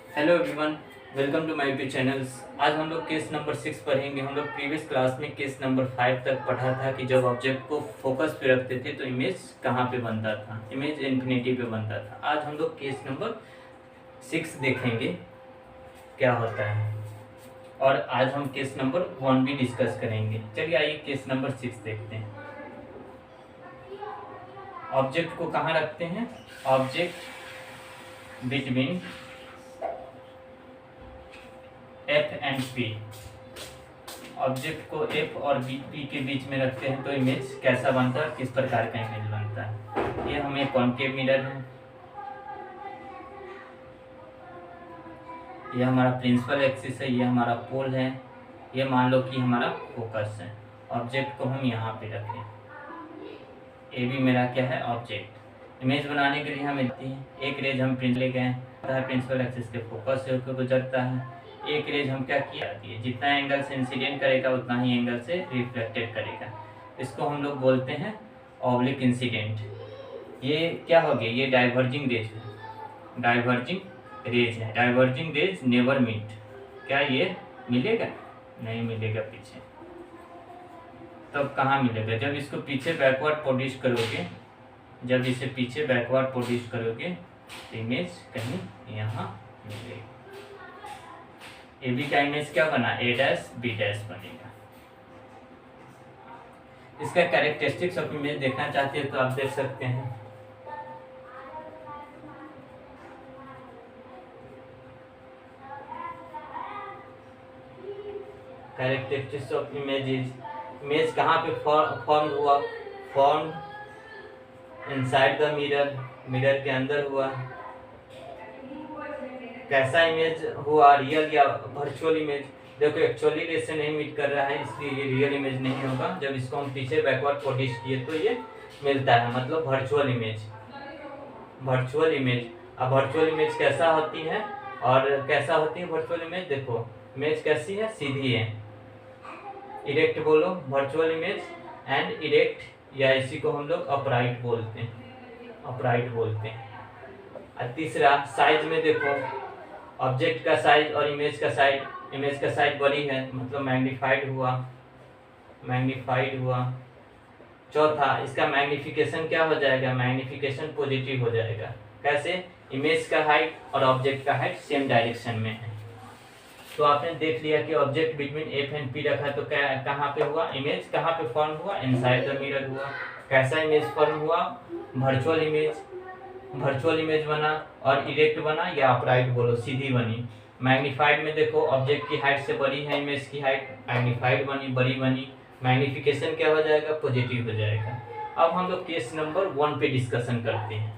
Hello everyone, welcome to my YouTube channels. आज हम लोग केस नंबर 6 पढ़ेंगे। हम लोग प्रीवियस क्लास में केस नंबर 5 तक पढ़ा था कि जब ऑब्जेक्ट को फोकस पे रखते थे तो इमेज कहाँ पे बनता था, इमेज इन्फिनिटी पे बनता था। आज हम लोग केस नंबर 6 देखेंगे क्या होता है, और आज हम केस नंबर 1 भी डिस्कस करेंगे। चलिए आइए केस नंबर 6 देखते हैं। ऑब्जेक्ट को कहाँ रखते हैं? Object between F and P. Object को एफ और पी के बीच में रखते हैं तो इमेज कैसा बनता है, किस प्रकार का इमेज बनता है। ये हमें कॉन्केव मिरर है, ये हमारा प्रिंसिपल एक्सिस है, ये हमारा पोल है, ये मान लो कि हमारा फोकस है। ऑब्जेक्ट को हम यहाँ पे रखें, ए भी मेरा क्या है, ऑब्जेक्ट। इमेज बनाने के लिए हमें एक रेज हम प्रिंट ले गए, प्रिंसिपल एक्सिस के फोकस से होकर गुजरता है। एक रेज हम क्या किया जाती है, जितना एंगल से इंसिडेंट करेगा उतना ही एंगल से रिफ्लेक्टेड करेगा। इसको हम लोग बोलते हैं ऑब्लिक इंसिडेंट। ये क्या हो गया, ये डाइवर्जिंग रेज है, डाइवर्जिंग रेज है। Diverging rays never meet. क्या ये मिलेगा? नहीं मिलेगा पीछे। तब कहाँ मिलेगा? जब इसको पीछे बैकवर्ड प्रोड्यूस करोगे, जब इसे पीछे बैकवर्ड प्रोड्यूस करोगे तो इमेज कहीं यहाँ मिलेगी। ए बी का इमेज क्या बना, ए डैश बी डैश बनेगा। इसका कैरेक्टरिस्टिक्स ऑफ इमेज देखना चाहते हैं तो आप देख सकते हैं। कैरेक्टरिस्टिक्स ऑफ इमेजेस, इमेज कहाँ पे फॉर्म हुआ, form inside the mirror, mirror के अंदर हुआ। कैसा इमेज हुआ, रियल या वर्चुअल इमेज। देखो एक्चुअली रेज से नहीं मीट कर रहा है, इसलिए ये रियल इमेज नहीं होगा। जब इसको हम पीछे बैकवर्ड प्रोड्यूस किए तो ये मिलता है, मतलब वर्चुअल इमेज। वर्चुअल इमेज, अब वर्चुअल इमेज कैसा होती है और कैसा होती है वर्चुअल इमेज? देखो इमेज कैसी है, सीधी है। इरेक्ट बोलो वर्चुअल इमेज, एंड इरेक्ट, या इसी को हम लोग अपराइट बोलते हैं, अपराइट बोलते हैं। और तीसरा साइज में देखो, ऑब्जेक्ट का साइज और इमेज का साइज, इमेज का साइज बड़ी है मतलब मैग्नीफाइड हुआ, मैग्नीफाइड हुआ। चौथा इसका मैग्निफिकेशन क्या हो जाएगा, मैग्निफिकेशन पॉजिटिव हो जाएगा। कैसे? इमेज का हाइट और ऑब्जेक्ट का हाइट सेम डायरेक्शन में है। तो आपने देख लिया कि object between F and P रखा तो क्या कहाँ पे हुआ, इमेज कहाँ पे फॉर्म हुआ, इनसाइड द मिरर हुआ। कैसा इमेज फॉर्म हुआ, वर्चुअल इमेज, वर्चुअल इमेज बना। और इरेक्ट बना या अपराइट बोलो, सीधी बनी। मैग्नीफाइड में देखो ऑब्जेक्ट की हाइट से बड़ी है इमेज की हाइट, मैग्नीफाइड बनी, बड़ी बनी। मैग्निफिकेशन क्या हो जाएगा, पॉजिटिव हो जाएगा। अब हम लोग केस नंबर 1 पे डिस्कशन करते हैं।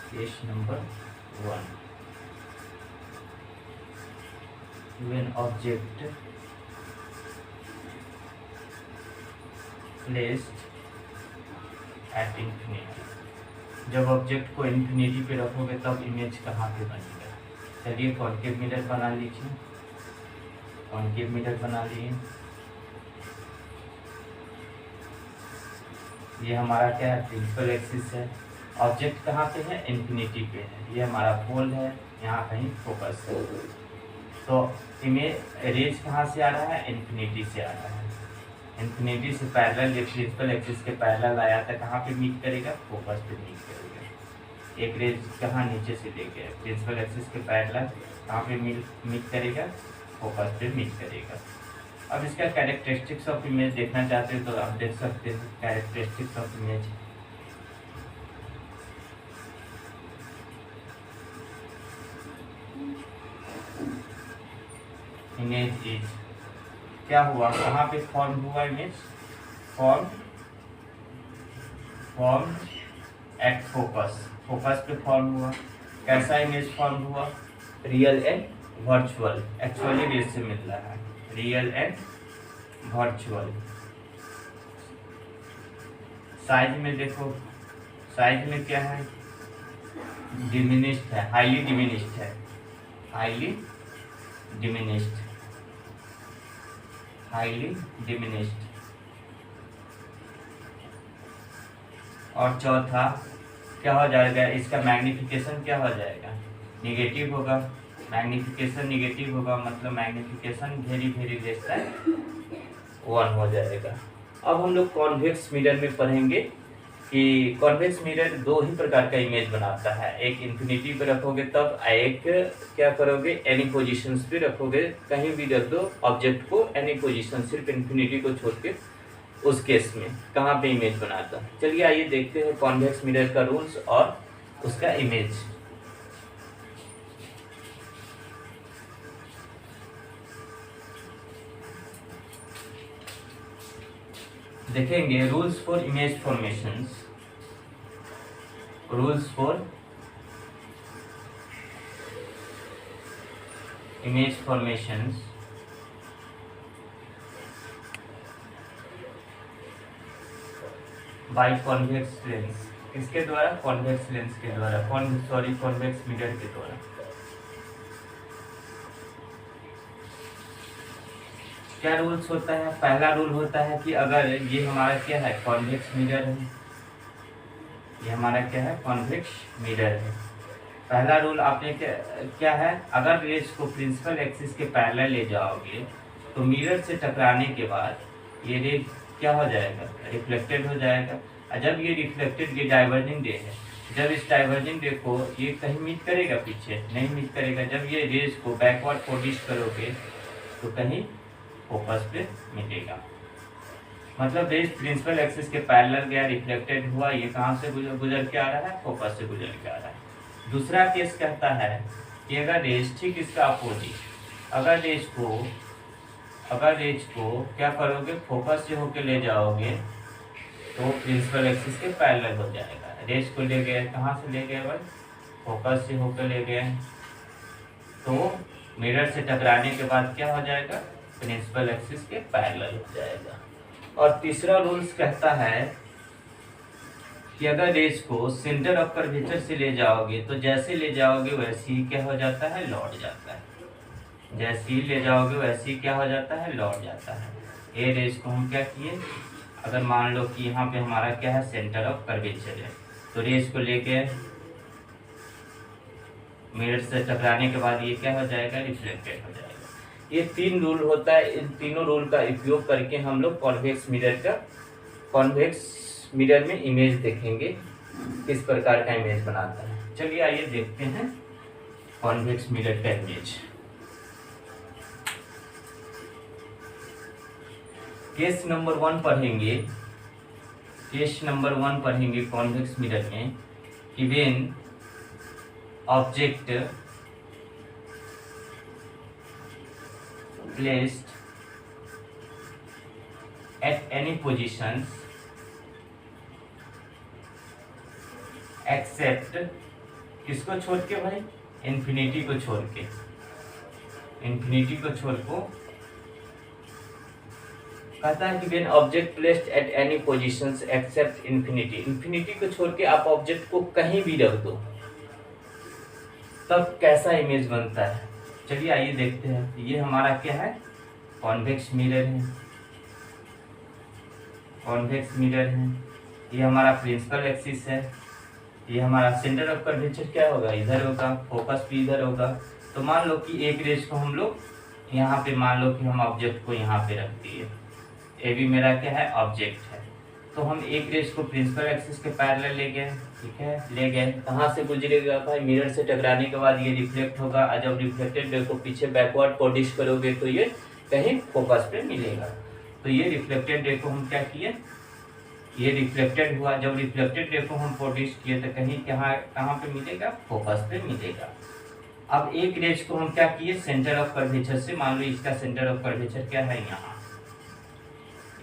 Case number 1, when object placed at infinity। जब ऑब्जेक्ट को इन्फिनिटी पे रखोगे तब इमेज कहाँ पे बनेगा। चलिए कॉन्केव मिरर बना लीजिए, कॉन्केव मिरर बना लिए। ये हमारा क्या है, प्रिंसिपल एक्सिस है। ऑब्जेक्ट कहाँ पे है, इन्फिनिटी पे है। ये हमारा पोल है, यहाँ कहीं फोकस है। तो इमेज रेज कहाँ से आ रहा है, इन्फिनिटी से आ रहा है। इन्फिनिटी से पैरेलल, ये प्रिंसिपल एक्सिस के पैरेलल आया था, कहाँ पे मीट करेगा, फोकस पे मीट करेगा। एक रेज कहाँ, नीचे से लेके प्रिंसिपल एक्सिस के पैरेलल कहाँ पे मीट करेगा, फोकस पे मीट करेगा। अब इसका कैरेक्टरिस्टिक्स ऑफ इमेज देखना चाहते हैं तो आप देख सकते हैं characteristics of image. Image is, क्या हुआ, कहाँ पे फॉर्म हुआ image, form at focus, focus पे फॉर्म हुआ। कैसा इमेज फॉर्म हुआ, real and virtual, actually rays से मिल रहा है, रियल एंड वर्चुअल। साइज में देखो, साइज में क्या है, डिमिनिश्ड है, हाईली डिमिनिश्ड है, हाईली डिमिनिश्ड, हाईली डिमिनिश्ड। और चौथा क्या हो जाएगा, इसका मैग्नीफिकेशन क्या हो जाएगा, निगेटिव होगा। मैग्नीफिकेशन निगेटिव होगा मतलब magnification very very less than 1 हो जाएगा। अब हम लोग कॉन्वेक्स मिरर में पढ़ेंगे कि कॉन्वेक्स मिरर दो ही प्रकार का इमेज बनाता है, एक इन्फिनिटी पे रखोगे तब, एक क्या करोगे एनी पोजीशंस पे रखोगे, कहीं भी रख दो ऑब्जेक्ट को एनी पोजीशन, सिर्फ इन्फिनिटी को छोड़ के, उस केस में कहाँ पे इमेज बनाता है। चलिए आइए देखते हैं कॉन्वेक्स मिरर का रूल्स और उसका इमेज। देखेंगे rules for image formations, rules for image formations. By convex lens, किसके द्वारा, कॉन्वेक्स लेंस के द्वारा, कॉन्वेक्स मिरर के द्वारा। क्या रूल्स होता है, पहला रूल होता है कि अगर ये हमारा क्या है, कॉन्वेक्स मिरर है, ये हमारा क्या है, कॉन्वेक्स मिरर है। पहला रूल आपने क्या है, अगर रेज को प्रिंसिपल एक्सिस के पैरेलल ले जाओगे तो मिरर से टकराने के बाद ये रेज क्या हो जाएगा, रिफ्लेक्टेड हो जाएगा। और जब ये रिफ्लेक्टेड, ये डाइवर्जिंग रे है, जब इस डाइवर्जिंग रे को ये कहीं मीट करेगा, पीछे नहीं मीट करेगा, जब ये रेज को बैकवर्ड पोजिश करोगे तो कहीं फोकस पे मिलेगा। मतलब रेज प्रिंसिपल एक्सिस के पैरेलल गया, रिफ्लेक्टेड हुआ, ये कहाँ से गुजर के आ रहा है, फोकस से गुजर के आ रहा है। दूसरा केस कहता है कि अगर रेज ठीक इसका अपोजिट, अगर रेज को क्या करोगे, फोकस से होके ले जाओगे तो प्रिंसिपल एक्सिस के पैरेलल हो जाएगा। रेज को ले गए, कहाँ से ले गए भाई, फोकस से होकर ले गए, तो मिरर से टकराने के बाद क्या हो जाएगा, प्रिंसिपल एक्सिस के पैरेलल हो जाएगा। और तीसरा रूल्स कहता है कि अगर रेज को सेंटर ऑफ कर्वेचर से ले जाओगे तो जैसे ले जाओगे वैसे ही क्या हो जाता है, लौट जाता है। जैसे ही ले जाओगे वैसे ही क्या हो जाता है, लौट जाता है। ये रेज को हम क्या किए, अगर मान लो कि यहाँ पे हमारा क्या है, सेंटर ऑफ कर्वेचर है, तो रेज को लेके मिरर से टकराने के बाद ये क्या हो जाएगा, रिफ्लेक्टेड हो जाएगा। ये 3 रूल होता है, इन तीनों रूल का उपयोग करके हम लोग कॉन्वेक्स मिरर में इमेज देखेंगे, किस प्रकार का इमेज बनाता है। चलिए आइए देखते हैं कॉन्वेक्स मिरर का इमेज। केस नंबर 1 पढ़ेंगे, कॉन्वेक्स मिरर में कि when object placed at any positions except किसको छोड़ के भाई, इन्फिनिटी को छोड़ के, इन्फिनिटी को छोड़ को कहता है कि when object placed at any positions except infinity, infinity को छोड़ के आप ऑब्जेक्ट को कहीं भी रख दो तब कैसा इमेज बनता है। चलिए आइए देखते हैं। ये हमारा क्या है, कॉन्वेक्स मिरर है, कॉन्वेक्स मिरर है। ये हमारा प्रिंसिपल एक्सिस है, ये हमारा सेंटर ऑफ कर्वेचर क्या होगा, इधर होगा, फोकस भी इधर होगा। तो मान लो कि एक रेज को हम लोग यहाँ पे, मान लो कि हम ऑब्जेक्ट को यहाँ पे रख दिए, ये भी मेरा क्या है, ऑब्जेक्ट है। तो हम एक रेज को प्रिंसिपल एक्सिस के पैरेलल ले गए, ठीक है, ले गए, कहाँ से गुजरेगा भाई, मिरर से टकराने के बाद ये रिफ्लेक्ट होगा, और जब रिफ्लेक्टेड रे को पीछे बैकवर्ड पोजिश करोगे तो ये कहीं फोकस पे मिलेगा। तो ये रिफ्लेक्टेड रे को हम क्या किए, ये रिफ्लेक्टेड हुआ, जब रिफ्लेक्टेड रे को हम पोजिश किए तो कहीं कहाँ पे मिलेगा, फोकस पे मिलेगा। अब एक रेज को हम क्या किए, सेंटर ऑफ कर्वेचर से, मान लो इसका सेंटर ऑफ कर्वेचर क्या है, यहाँ,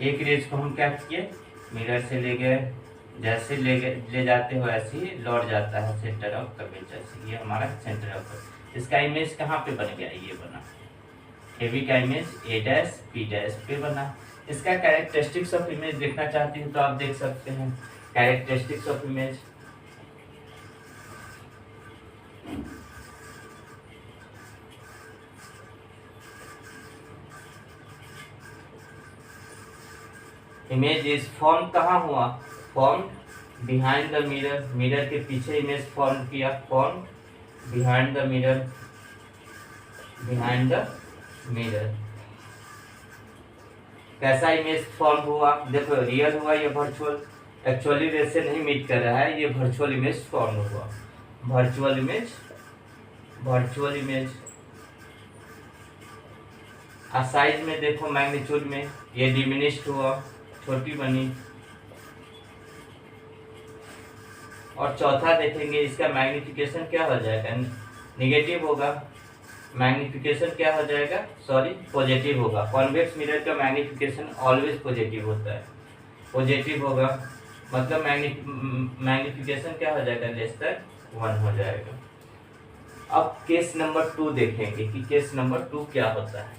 एक रेज को हम क्या किए, मिरर से ले गए, जैसे ले जाते हो ऐसे ही लौट जाता है सेंटर ऑफ कर्वेचर से। ये हमारा सेंटर ऑफ कर्वेचर, इसका इमेज कहाँ पे बन गया, ये बना, हेवी का इमेज A', P' पे बना। इसका कैरेक्टरिस्टिक्स ऑफ इमेज देखना चाहते हैं तो आप देख सकते हैं, characteristics of image. Image is form कहाँ हुआ, form behind the mirror, mirror के पीछे इमेज फॉर्म किया, form behind the mirror, behind the mirror. कैसा इमेज फॉर्म हुआ, देखो रियल हुआ या वर्चुअल, एक्चुअली रेस से नहीं मीट कर रहा है, ये वर्चुअल इमेज फॉर्म हुआ, वर्चुअल इमेज, वर्चुअल इमेज। और साइज में देखो मैग्नीट्यूड में ये डिमिनिश्ड हुआ, छोटी बनी। और चौथा देखेंगे इसका मैग्निफिकेशन क्या हो जाएगा, निगेटिव होगा, मैग्निफिकेशन क्या हो जाएगा, सॉरी पॉजिटिव होगा। कॉन्वेक्स मिरर का मैग्निफिकेशन ऑलवेज पॉजिटिव होता है, पॉजिटिव होगा, मतलब मैग्निफिकेशन क्या हो जाएगा, लेस देन 1 हो जाएगा। अब केस नंबर 2 देखेंगे कि केस नंबर 2 क्या होता है,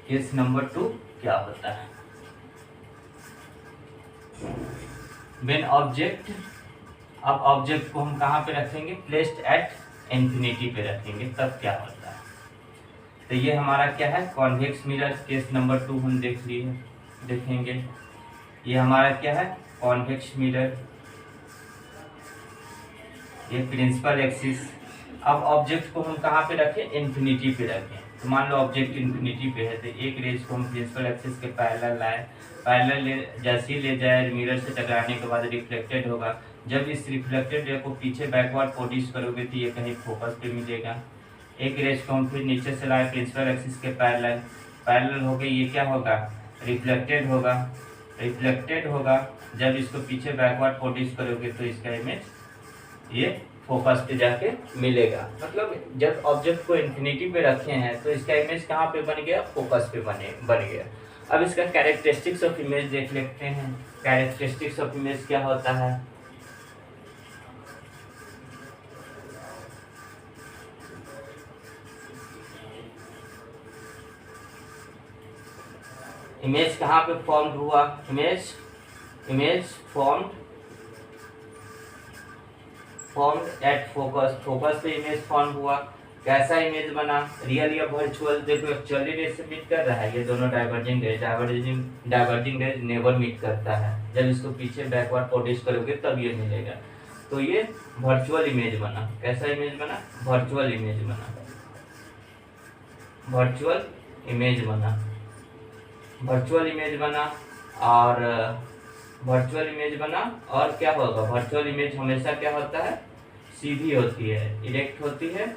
केस नंबर 2 क्या होता है। व्हेन ऑब्जेक्ट, अब ऑब्जेक्ट को हम कहाँ पे रखेंगे, प्लेस्ड एट इंफिनिटी पे रखेंगे, तब क्या होता है। तो ये हमारा क्या है, कॉन्वेक्स मिरर, केस नंबर 2 हम देख लिए, देखेंगे। ये हमारा क्या है, कॉन्वेक्स मिरर, ये प्रिंसिपल एक्सिस। अब ऑब्जेक्ट को हम कहाँ पे रखें, इंफिनिटी पे रखें। तो मान लो ऑब्जेक्ट इंफिनिटी पे है, तो एक रेज को हम प्रिंसिपल एक्सिस के पैरेलल लाए, पैरेलल जैसे ही ले जाए मिरर से टकराने के बाद रिफ्लेक्टेड होगा। जब इस रिफ्लेक्टेड रे को पीछे बैकवर्ड प्रोड्यूस करोगे तो ये कहीं फोकस पे मिलेगा। एक रेज को हम फिर नीचे से लाए प्रिंसिपल एक्सिस के पैरेलल, पैरेलल हो गई, ये क्या होगा, रिफ्लेक्टेड होगा, रिफ्लेक्टेड होगा। जब इसको पीछे बैकवर्ड प्रोड्यूस करोगे तो इसका इमेज ये फोकस पे जाके मिलेगा। मतलब जब ऑब्जेक्ट को इंफिनिटी पे रखे हैं तो इसका इमेज कहाँ पे बन गया, फोकस पे बन गया। अब इसका कैरेक्टरिस्टिक्स ऑफ इमेज देख लेते हैं। कैरेक्टरिस्टिक्स ऑफ इमेज क्या होता है, इमेज कहाँ पे फॉर्म हुआ, image formed at focus, focus पे इमेज फॉर्म हुआ। कैसा इमेज बना, रियल या वर्चुअल, देखो एक्चुअली रेज से मीट कर रहा है, ये दोनों diverging rays, diverging rays never meet करता है। जब इसको पीछे बैकवर्ड प्रोड्यूस करोगे तब ये मिलेगा। तो ये वर्चुअल इमेज बना। कैसा इमेज बना, वर्चुअल इमेज बना, वर्चुअल इमेज बना, वर्चुअल इमेज बना। और वर्चुअल इमेज बना और क्या होगा, वर्चुअल इमेज हमेशा क्या होता है, सीधी होती है, इरेक्ट होती है,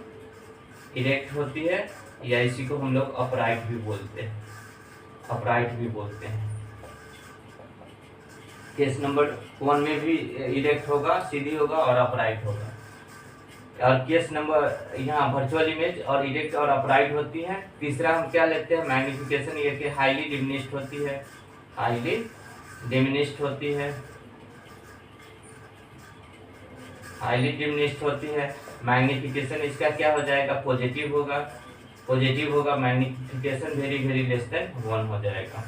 इरेक्ट होती है, या इसी को हम लोग अपराइट भी बोलते हैं, अपराइट भी बोलते हैं। केस नंबर 1 में भी इरेक्ट होगा, सीधी होगा और अपराइट होगा। और केस नंबर यहाँ वर्चुअल इमेज और इरेक्ट और अपराइट होती है। तीसरा हम क्या लेते हैं, मैग्निफिकेशन, ये कि हाईली डिमिनिश्ड होती है, हाईली डिमिनिश्ड होती है, हाईली डिमिनिश्ड होती है। मैग्निफिकेशन इसका क्या हो जाएगा, पॉजिटिव होगा, पॉजिटिव होगा। Magnification very very less than 1 हो जाएगा।